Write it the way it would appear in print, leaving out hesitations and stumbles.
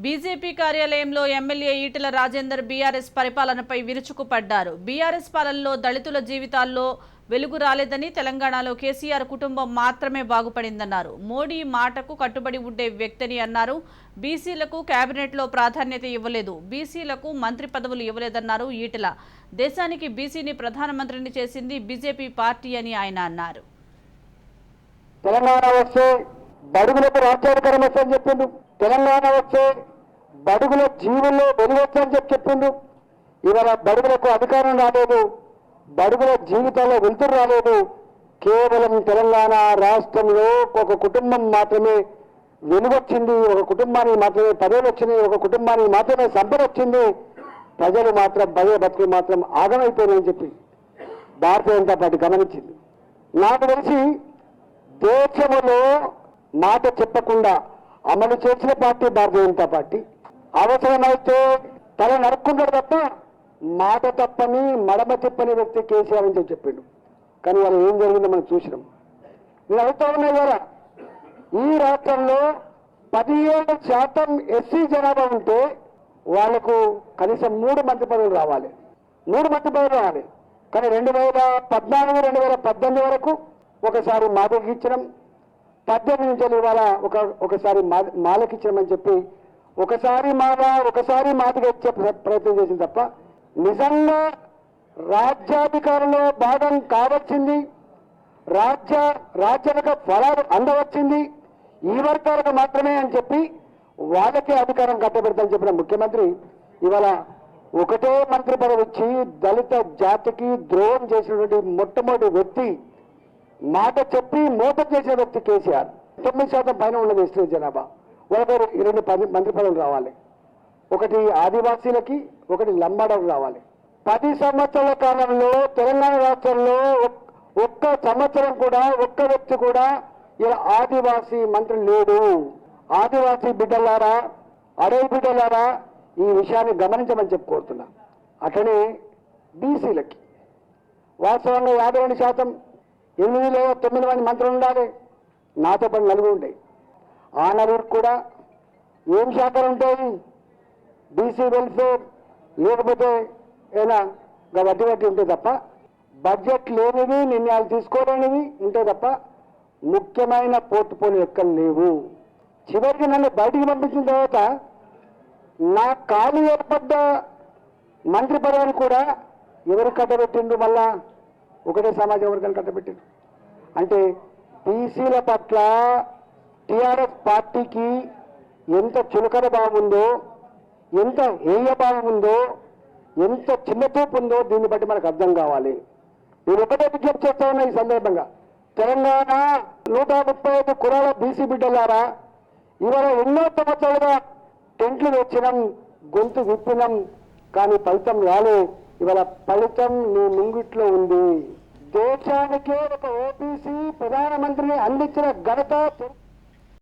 BJP కార్యాలయంలో MLA Etela Rajender BRS పరిపాలనపై విరుచుకుపడ్డారు. BRS పాలనలో దళితుల జీవితాల్లో వెలుగు రాలేదని, తెలంగాణలో కేసీఆర్ కుటుంబం మాత్రమే బాగుపడిందన్నారు. మోడీ మాటకు కట్టుబడి ఉండే వ్యక్తిని అన్నారు. బీసీలకు కేబినెట్లో ప్రాధాన్యత ఇవ్వలేదు, బీసీలకు మంత్రి పదవులు ఇవ్వలేదన్నారు ఈటెల. దేశానికి బీసీని ప్రధానమంత్రిని చేసింది బీజేపీ పార్టీ అని ఆయన అన్నారు. తెలంగాణ వస్తే బడుగులకు రాజ్యాధికారం వస్తుందని చెప్పిండు. తెలంగాణ వస్తే బడుగుల జీవుల్లో వెలుగొచ్చని చెప్పిండు. ఇవాళ బడుగులకు అధికారం రాలేదు, బడుగుల జీవితాల్లో వెలుతురు రాలేదు. కేవలం తెలంగాణ రాష్ట్రంలో ఒక కుటుంబం మాత్రమే వెలుగొచ్చింది, ఒక కుటుంబానికి మాత్రమే పదవులు వచ్చినాయి, ఒక కుటుంబానికి మాత్రమే సంపద వచ్చింది. ప్రజలు మాత్రం బతుకులు మాత్రం ఆగమైపోయారని చెప్పి భారతీయ జనతా పార్టీ గమనించింది. నాకు తెలిసి దేశంలో మాట చెప్పకుండా అమలు చేసిన పార్టీ భారతీయ జనతా పార్టీ. అవసరమైతే తల నరుక్కుంటాడు తప్ప మాట తప్పని మడమ తిప్పని వ్యక్తి కేసీఆర్ అని చెప్పిండు. కానీ వాళ్ళు ఏం జరిగిందో మనం చూసినాం. నేను అడుగుతా ఉన్నా ద్వారా ఈ రాష్ట్రంలో 17% ఎస్సీ జనాభా ఉంటే వాళ్లకు కనీసం 3 మంత్రి పదవులు రావాలి, 3 మంత్రి పదవులు రావాలి. కానీ 2014, 2018 వరకు ఒకసారి మాటకి ఇచ్చడం, 18 నుంచి ఇవాళ ఒకసారి మాలకిచ్చమని చెప్పి ఒకసారి ఒకసారి మాటగా ఇచ్చే ప్రయత్నం చేసింది తప్ప నిజంగా రాజ్యాధికారంలో భాగం కావచ్చింది, రాజ్యాంగ ఫలాలు అందవచ్చింది ఈ వర్గాలకు మాత్రమే అని చెప్పి వాళ్ళకే అధికారం కట్టబెడతాని చెప్పిన ముఖ్యమంత్రి ఇవాళ ఒకటే మంత్రి పదవి ఇచ్చి దళిత జాతికి ద్రోహం చేసినటువంటి మొట్టమొదటి వ్యక్తి, మాట చెప్పి మోసం చేసిన వ్యక్తి కేసీఆర్. 9% పైన ఉన్నది ఎస్టీ జనాభా. వాళ్ళకు 2 మంత్రి పదవులు రావాలి, ఒకటి ఆదివాసీలకి, ఒకటి లంబాడకు రావాలి. 10 సంవత్సరాల కాలంలో తెలంగాణ రాష్ట్రంలో ఒక్క సంవత్సరం కూడా ఒక్క వ్యక్తి కూడా ఇలా ఆదివాసీ మంత్రి లేడు. ఆదివాసీ బిడ్డలారా, అడవి బిడ్డలారా ఈ విషయాన్ని గమనించమని చెప్పి కోరుతున్నా. అట్లనే బీసీలకి వాస్తవంగా 52%, 8 లేదా 9 మంది మంత్రులు ఉండాలి, నాతో పాటు 4 ఉంటాయి. ఆ 4 కూడా ఏం శాఖలు ఉంటాయి? బీసీ వెల్ఫేర్, లేకపోతే ఏమైనా వడ్డీ ఉంటే తప్ప బడ్జెట్ లేనివి, నిర్ణయాలు తీసుకోలేనివి ఉంటే తప్ప ముఖ్యమైన పోర్టుపోలియో ఎక్కడ లేవు. చివరికి నన్ను బయటికి పంపించిన తర్వాత నా ఖాళీ ఏర్పడ్డ మంత్రి పదవిని కూడా ఎవరు కట్టబెట్టిండు? మళ్ళా ఒకటే సమాజం వర్గాన్ని కట్టబెట్టిండు. అంటే బీసీల పట్ల టీఆర్ఎస్ పార్టీకి ఎంత చులకన భావం ఉందో, ఎంత హేయ భావం ఉందో, ఎంత చిన్నతూపు ఉందో దీన్ని బట్టి మనకు అర్థం కావాలి. నేను ఒకటే విజ్ఞప్తి చేస్తా ఉన్నా ఈ సందర్భంగా, తెలంగాణ 135 కులాల బీసీ బిడ్డలారా, ఇవాళ ఎన్నో సంవత్సరాలుగా టెంట్లు వచ్చినాం, గొంతు విప్పినాం, కానీ ఫలితం రాలే. ఇవాళ ఫలితం నీ ముంగిట్లో ఉంది. దేశానికే ఒక ఓబీసీ ప్రధానమంత్రిని అందించిన ఘనత